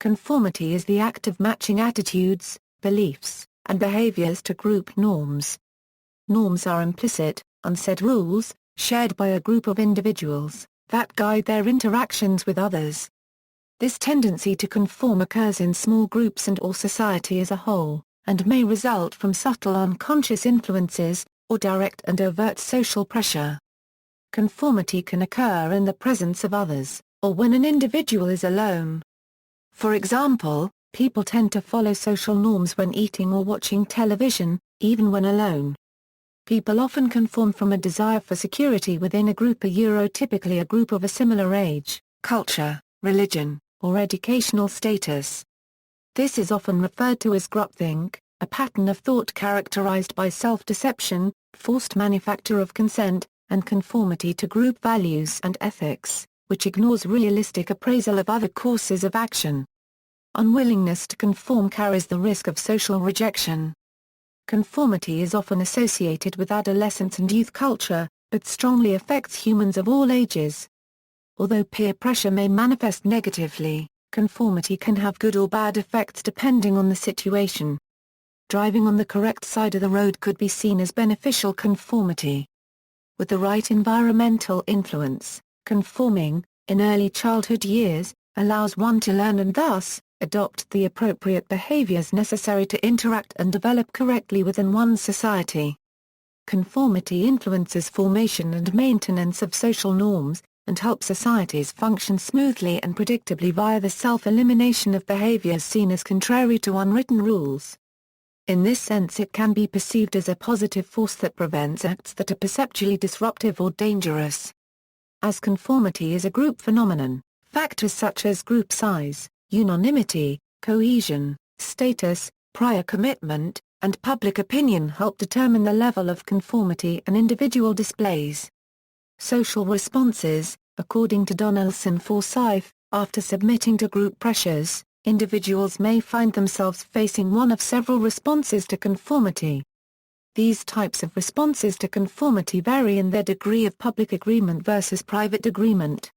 Conformity is the act of matching attitudes, beliefs, and behaviors to group norms. Norms are implicit, unsaid rules, shared by a group of individuals, that guide their interactions with others. This tendency to conform occurs in small groups and/or society as a whole, and may result from subtle unconscious influences, or direct and overt social pressure. Conformity can occur in the presence of others, or when an individual is alone. For example, people tend to follow social norms when eating or watching television, even when alone. People often conform from a desire for security within a group, typically a group of a similar age, culture, religion, or educational status. This is often referred to as groupthink, a pattern of thought characterized by self-deception, forced manufacture of consent, and conformity to group values and ethics, which ignores realistic appraisal of other courses of action. Unwillingness to conform carries the risk of social rejection. Conformity is often associated with adolescence and youth culture, but strongly affects humans of all ages. Although peer pressure may manifest negatively, conformity can have good or bad effects depending on the situation. Driving on the correct side of the road could be seen as beneficial conformity. With the right environmental influence, conforming, in early childhood years, allows one to learn and thus, adopt the appropriate behaviors necessary to interact and develop correctly within one's society. Conformity influences formation and maintenance of social norms, and helps societies function smoothly and predictably via the self-elimination of behaviors seen as contrary to unwritten rules. In this sense, it can be perceived as a positive force that prevents acts that are perceptually disruptive or dangerous. As conformity is a group phenomenon, factors such as group size, unanimity, cohesion, status, prior commitment, and public opinion help determine the level of conformity an individual displays. Social responses, according to Donaldson Forsyth, after submitting to group pressures, individuals may find themselves facing one of several responses to conformity. These types of responses to conformity vary in their degree of public agreement versus private agreement.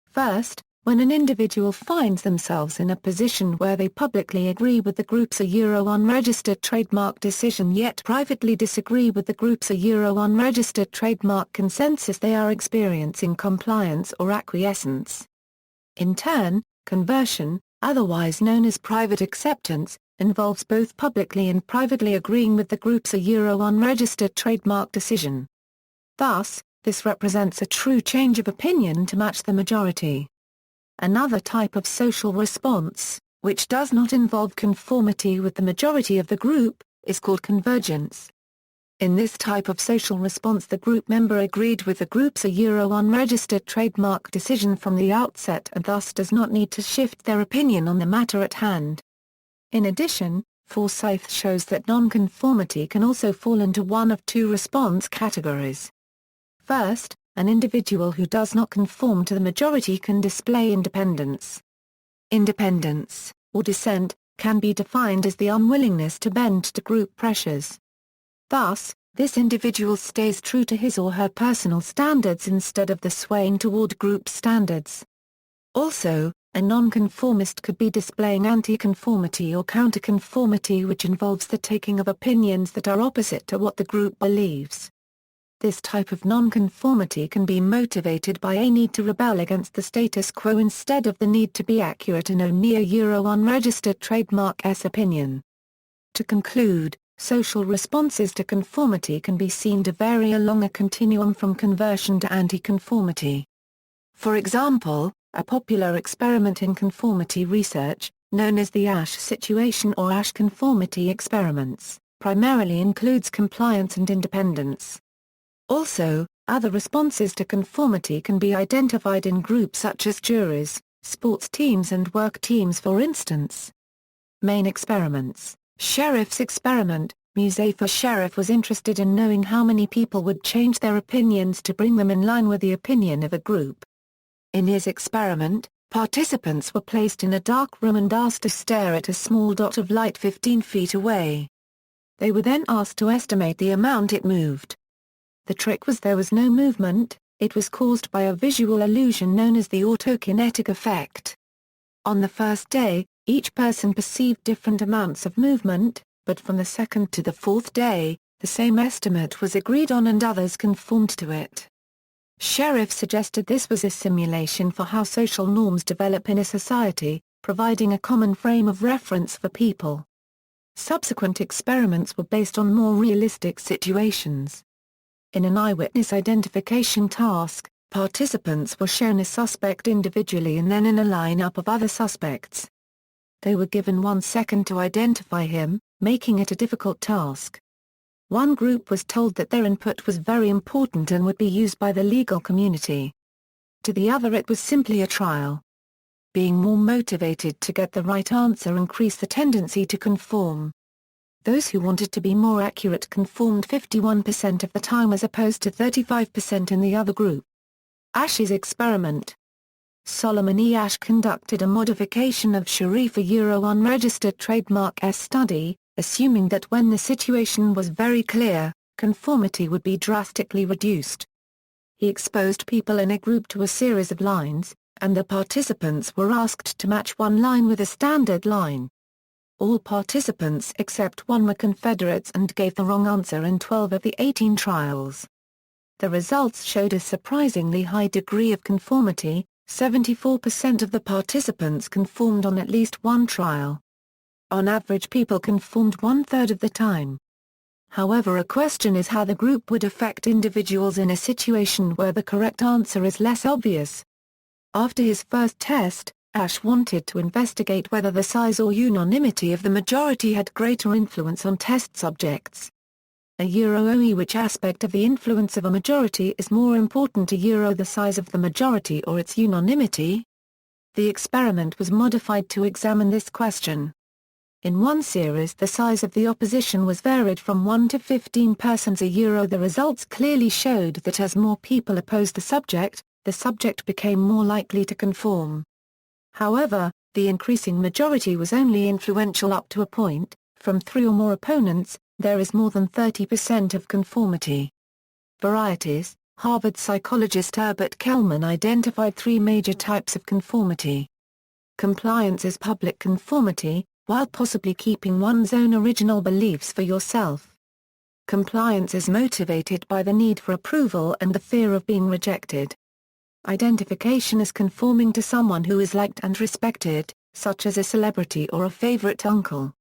First, when an individual finds themselves in a position where they publicly agree with the group's unregistered trademark decision yet privately disagree with the group's unregistered trademark consensus, they are experiencing compliance or acquiescence. In turn, conversion, otherwise known as private acceptance, involves both publicly and privately agreeing with the group's unregistered trademark decision. Thus, this represents a true change of opinion to match the majority. Another type of social response, which does not involve conformity with the majority of the group, is called convergence. In this type of social response, the group member agreed with the group's unregistered trademark decision from the outset and thus does not need to shift their opinion on the matter at hand. In addition, Forsyth shows that nonconformity can also fall into one of two response categories. First, an individual who does not conform to the majority can display independence. Independence, or dissent, can be defined as the unwillingness to bend to group pressures. Thus, this individual stays true to his or her personal standards instead of the swaying toward group standards. Also, a nonconformist could be displaying anti-conformity or counterconformity, which involves the taking of opinions that are opposite to what the group believes. This type of nonconformity can be motivated by a need to rebel against the status quo instead of the need to be accurate in a unregistered trademark's opinion. To conclude, social responses to conformity can be seen to vary along a continuum from conversion to anti-conformity. For example, a popular experiment in conformity research, known as the Ash situation or Ash conformity experiments, primarily includes compliance and independence. Also, other responses to conformity can be identified in groups such as juries, sports teams and work teams, for instance. Main experiments. Sheriff's experiment. Muzafer Sheriff was interested in knowing how many people would change their opinions to bring them in line with the opinion of a group. In his experiment, participants were placed in a dark room and asked to stare at a small dot of light 15 feet away. They were then asked to estimate the amount it moved. The trick was there was no movement, it was caused by a visual illusion known as the autokinetic effect. On the first day, Each person perceived different amounts of movement, but from the second to the fourth day, the same estimate was agreed on and others conformed to it. Sheriff suggested this was a simulation for how social norms develop in a society, providing a common frame of reference for people. Subsequent experiments were based on more realistic situations. In an eyewitness identification task, participants were shown a suspect individually and then in a lineup of other suspects. They were given 1 second to identify him, making it a difficult task. One group was told that their input was very important and would be used by the legal community. To the other it was simply a trial. Being more motivated to get the right answer increased the tendency to conform. Those who wanted to be more accurate conformed 51% of the time as opposed to 35% in the other group. Ash's experiment. Solomon E. Ash conducted a modification of Sharif unregistered trademark S study, assuming that when the situation was very clear, conformity would be drastically reduced. He exposed people in a group to a series of lines, and the participants were asked to match one line with a standard line. All participants except one were Confederates and gave the wrong answer in 12 of the 18 trials. The results showed a surprisingly high degree of conformity. 74% of the participants conformed on at least one trial. On average, people conformed 1/3 of the time. However, a question is how the group would affect individuals in a situation where the correct answer is less obvious. After his first test, Ash wanted to investigate whether the size or unanimity of the majority had greater influence on test subjects. Which aspect of the influence of a majority is more important to the size of the majority or its unanimity? The experiment was modified to examine this question. In one series the size of the opposition was varied from 1 to 15 persons The results clearly showed that as more people opposed the subject became more likely to conform. However, the increasing majority was only influential up to a point. From 3 or more opponents, there is more than 30% of conformity. Varieties. Harvard psychologist Herbert Kellman identified 3 major types of conformity. Compliance is public conformity, while possibly keeping one's own original beliefs for yourself. Compliance is motivated by the need for approval and the fear of being rejected. Identification is conforming to someone who is liked and respected, such as a celebrity or a favorite uncle.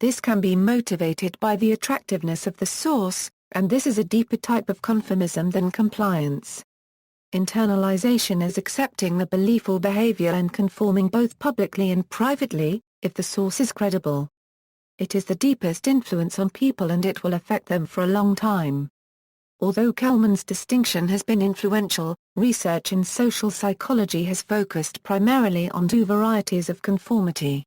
This can be motivated by the attractiveness of the source, and this is a deeper type of conformism than compliance. Internalization is accepting the belief or behavior and conforming both publicly and privately, if the source is credible. It is the deepest influence on people and it will affect them for a long time. Although Kellman's distinction has been influential, research in social psychology has focused primarily on 2 varieties of conformity.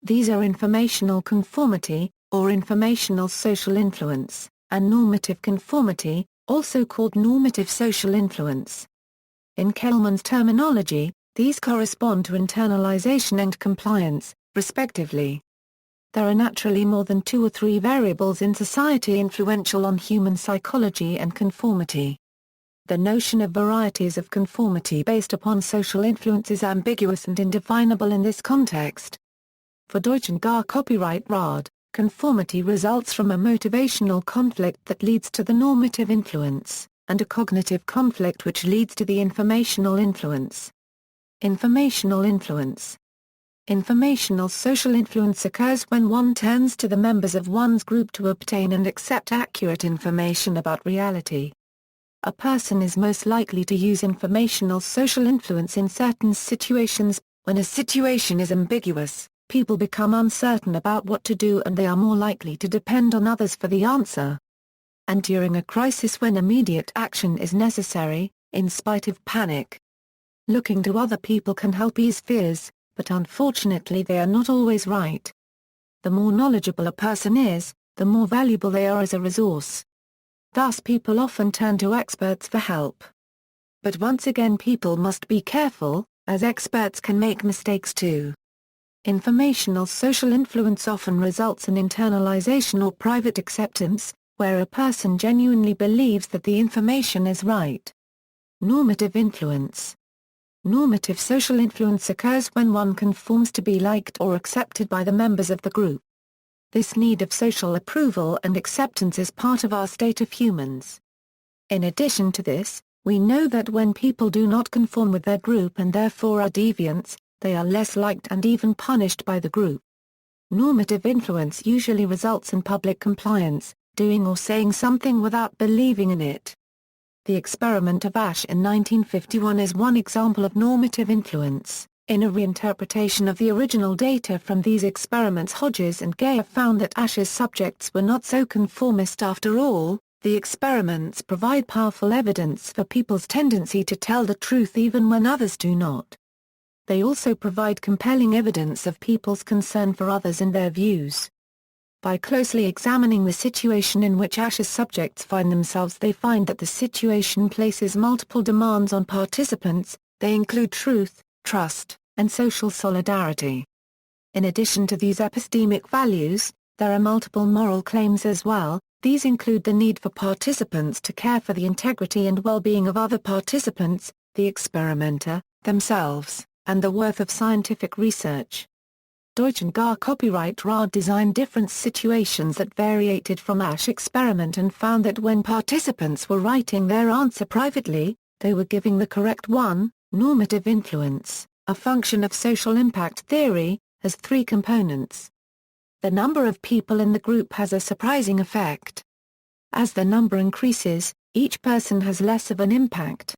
These are informational conformity, or informational social influence, and normative conformity, also called normative social influence. In Kellman's terminology, these correspond to internalization and compliance, respectively. There are naturally more than 2 or 3 variables in society influential on human psychology and conformity. The notion of varieties of conformity based upon social influence is ambiguous and indefinable in this context. For Deutsch and Gar copyright Rad, conformity results from a motivational conflict that leads to the normative influence, and a cognitive conflict which leads to the informational influence. Informational influence. Informational social influence occurs when one turns to the members of one's group to obtain and accept accurate information about reality. A person is most likely to use informational social influence in certain situations. When a situation is ambiguous, people become uncertain about what to do and they are more likely to depend on others for the answer. And during a crisis when immediate action is necessary, in spite of panic, looking to other people can help ease fears, but unfortunately they are not always right. The more knowledgeable a person is, the more valuable they are as a resource. Thus people often turn to experts for help. But once again people must be careful, as experts can make mistakes too. Informational social influence often results in internalization or private acceptance, where a person genuinely believes that the information is right. Normative influence. Normative social influence occurs when one conforms to be liked or accepted by the members of the group. This need of social approval and acceptance is part of our state of humans. In addition to this, we know that when people do not conform with their group and therefore are deviants, they are less liked and even punished by the group. Normative influence usually results in public compliance, doing or saying something without believing in it. The experiment of Ash in 1951 is one example of normative influence. In a reinterpretation of the original data from these experiments, Hodges and Geyer found that Ash's subjects were not so conformist after all. The experiments provide powerful evidence for people's tendency to tell the truth even when others do not. They also provide compelling evidence of people's concern for others and their views. By closely examining the situation in which Ash's subjects find themselves, they find that the situation places multiple demands on participants. They include truth, trust, and social solidarity. In addition to these epistemic values, there are multiple moral claims as well. These include the need for participants to care for the integrity and well-being of other participants, the experimenter, themselves, and the worth of scientific research. Deutsch and Gar copyright Ra designed different situations that variated from Ash experiment and found that when participants were writing their answer privately, they were giving the correct one. Normative influence, a function of social impact theory, has three components. The number of people in the group has a surprising effect. As the number increases, each person has less of an impact.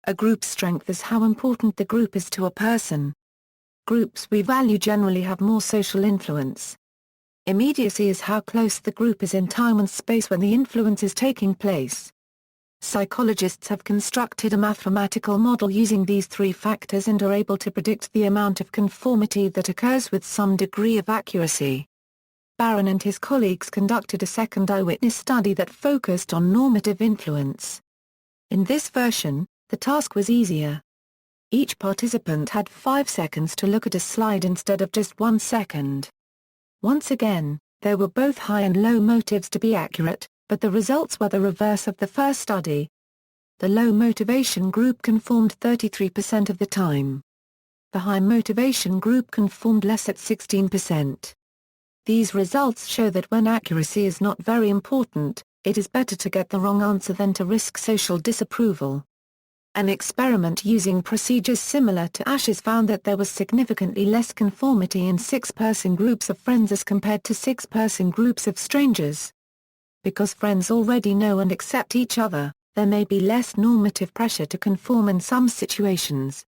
A group's strength is how important the group is to a person. Groups we value generally have more social influence. Immediacy is how close the group is in time and space when the influence is taking place. Psychologists have constructed a mathematical model using these three factors and are able to predict the amount of conformity that occurs with some degree of accuracy. Barron and his colleagues conducted a second eyewitness study that focused on normative influence. In this version, the task was easier. Each participant had 5 seconds to look at a slide instead of just 1 second. Once again, there were both high and low motives to be accurate, but the results were the reverse of the first study. The low motivation group conformed 33% of the time. The high motivation group conformed less at 16%. These results show that when accuracy is not very important, it is better to get the wrong answer than to risk social disapproval. An experiment using procedures similar to Ash's found that there was significantly less conformity in 6-person groups of friends as compared to 6-person groups of strangers. Because friends already know and accept each other, there may be less normative pressure to conform in some situations.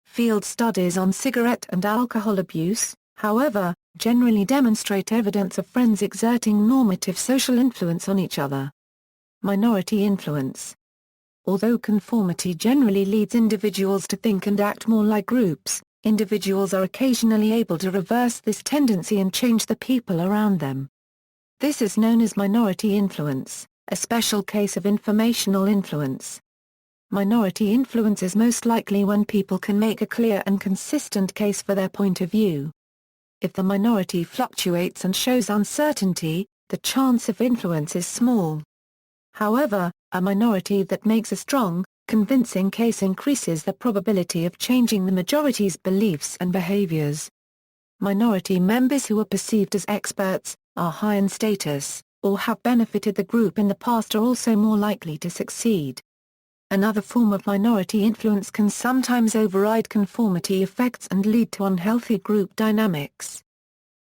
Field studies on cigarette and alcohol abuse, however, generally demonstrate evidence of friends exerting normative social influence on each other. Minority influence. Although conformity generally leads individuals to think and act more like groups, individuals are occasionally able to reverse this tendency and change the people around them. This is known as minority influence, a special case of informational influence. Minority influence is most likely when people can make a clear and consistent case for their point of view. If the minority fluctuates and shows uncertainty, the chance of influence is small. However, a minority that makes a strong, convincing case increases the probability of changing the majority's beliefs and behaviors. Minority members who are perceived as experts, are high in status, or have benefited the group in the past are also more likely to succeed. Another form of minority influence can sometimes override conformity effects and lead to unhealthy group dynamics.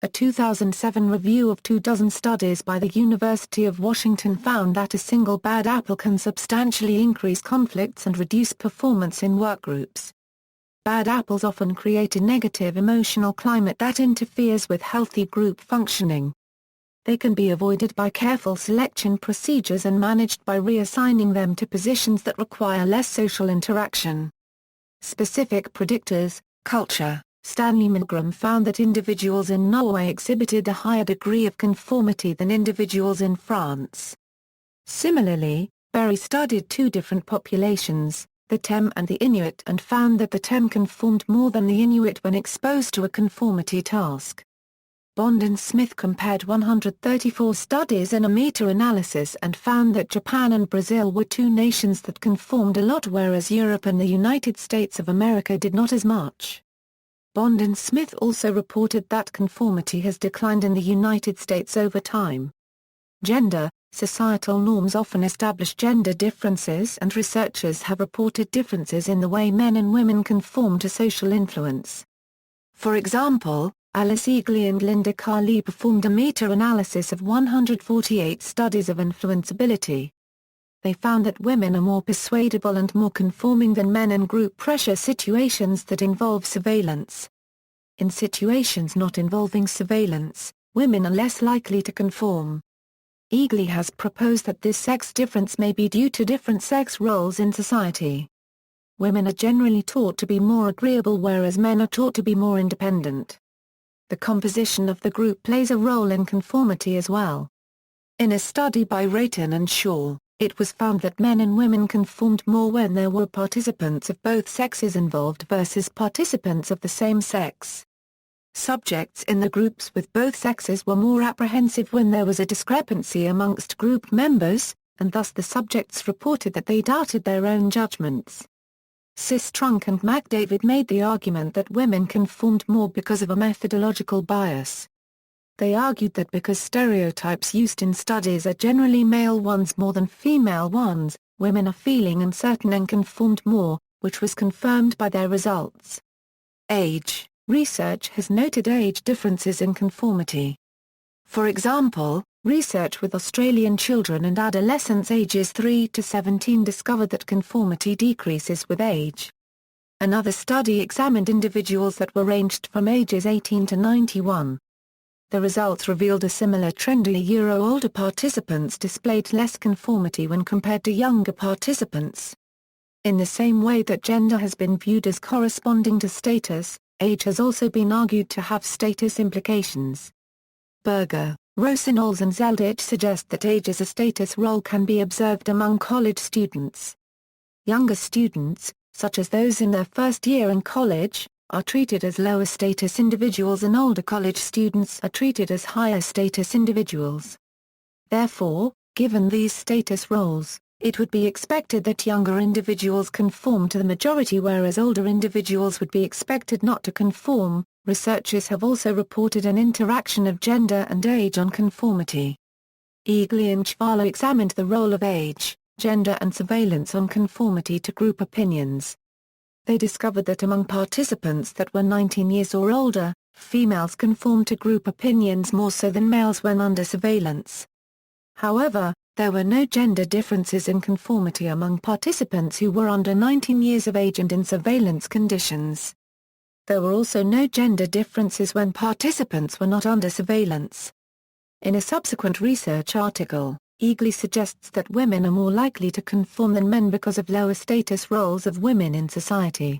A 2007 review of 24 studies by the University of Washington found that a single bad apple can substantially increase conflicts and reduce performance in workgroups. Bad apples often create a negative emotional climate that interferes with healthy group functioning. They can be avoided by careful selection procedures and managed by reassigning them to positions that require less social interaction. Specific predictors, culture. Stanley Milgram found that individuals in Norway exhibited a higher degree of conformity than individuals in France. Similarly, Berry studied two different populations, the Tem and the Inuit, and found that the Tem conformed more than the Inuit when exposed to a conformity task. Bond and Smith compared 134 studies in a meta-analysis and found that Japan and Brazil were two nations that conformed a lot, whereas Europe and the United States of America did not as much. Bond and Smith also reported that conformity has declined in the United States over time. Gender. Societal norms often establish gender differences, and researchers have reported differences in the way men and women conform to social influence. For example, Alice Eagley and Linda Carley performed a meta-analysis of 148 studies of influenceability. They found that women are more persuadable and more conforming than men in group pressure situations that involve surveillance. In situations not involving surveillance, women are less likely to conform. Eagley has proposed that this sex difference may be due to different sex roles in society. Women are generally taught to be more agreeable, whereas men are taught to be more independent. The composition of the group plays a role in conformity as well. In a study by Rayton and Shaw, it was found that men and women conformed more when there were participants of both sexes involved versus participants of the same sex. Subjects in the groups with both sexes were more apprehensive when there was a discrepancy amongst group members, and thus the subjects reported that they doubted their own judgments. Sistrunk and McDavid made the argument that women conformed more because of a methodological bias. They argued that because stereotypes used in studies are generally male ones more than female ones, women are feeling uncertain and conformed more, which was confirmed by their results. Age. Research has noted age differences in conformity. For example, research with Australian children and adolescents ages 3 to 17 discovered that conformity decreases with age. Another study examined individuals that were ranged from ages 18 to 91. The results revealed a similar trend. Older participants displayed less conformity when compared to younger participants. In the same way that gender has been viewed as corresponding to status, age has also been argued to have status implications. Berger, Rosenholz and Zeldich suggest that age as a status role can be observed among college students. Younger students, such as those in their first year in college, are treated as lower status individuals, and older college students are treated as higher status individuals. Therefore, given these status roles, it would be expected that younger individuals conform to the majority, whereas older individuals would be expected not to conform. Researchers have also reported an interaction of gender and age on conformity. Eagley and Chvala examined the role of age, gender and surveillance on conformity to group opinions. They discovered that among participants that were 19 years or older, females conformed to group opinions more so than males when under surveillance. However, there were no gender differences in conformity among participants who were under 19 years of age and in surveillance conditions. There were also no gender differences when participants were not under surveillance. In a subsequent research article, Eagley suggests that women are more likely to conform than men because of lower status roles of women in society.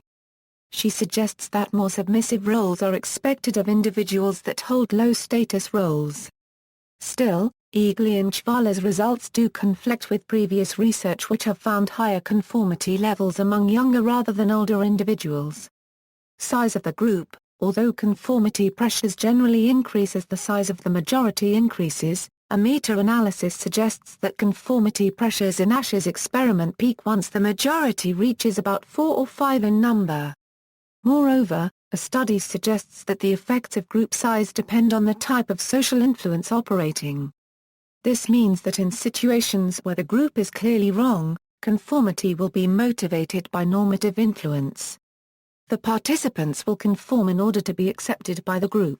She suggests that more submissive roles are expected of individuals that hold low status roles. Still, Eagley and Chvala's results do conflict with previous research which have found higher conformity levels among younger rather than older individuals. Size of the group. Although conformity pressures generally increase as the size of the majority increases, a meta-analysis suggests that conformity pressures in Ash's experiment peak once the majority reaches about 4 or 5 in number. Moreover, a study suggests that the effects of group size depend on the type of social influence operating. This means that in situations where the group is clearly wrong, conformity will be motivated by normative influence. The participants will conform in order to be accepted by the group.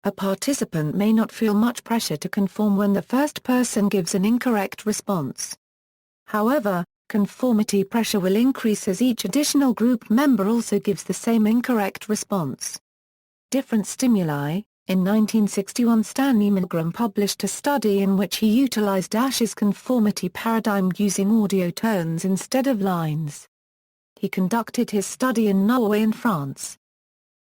A participant may not feel much pressure to conform when the first person gives an incorrect response. However, conformity pressure will increase as each additional group member also gives the same incorrect response. Different stimuli. In 1961, Stanley Milgram published a study in which he utilized Ash's conformity paradigm using audio tones instead of lines. He conducted his study in Norway and France.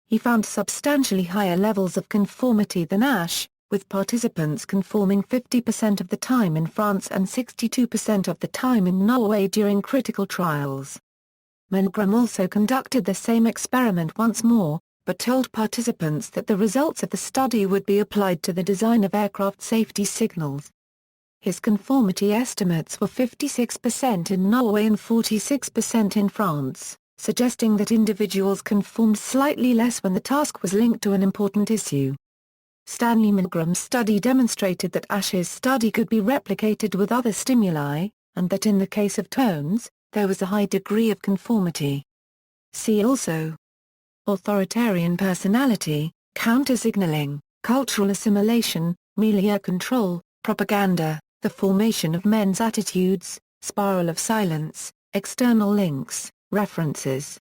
He found substantially higher levels of conformity than Ash, with participants conforming 50% of the time in France and 62% of the time in Norway during critical trials. Milgram also conducted the same experiment once more, but told participants that the results of the study would be applied to the design of aircraft safety signals. His conformity estimates were 56% in Norway and 46% in France, suggesting that individuals conformed slightly less when the task was linked to an important issue. Stanley Milgram's study demonstrated that Ash's study could be replicated with other stimuli, and that in the case of tones, there was a high degree of conformity. See also: authoritarian personality, counter-signaling, cultural assimilation, milieu control, propaganda, the formation of men's attitudes, spiral of silence, external links, references.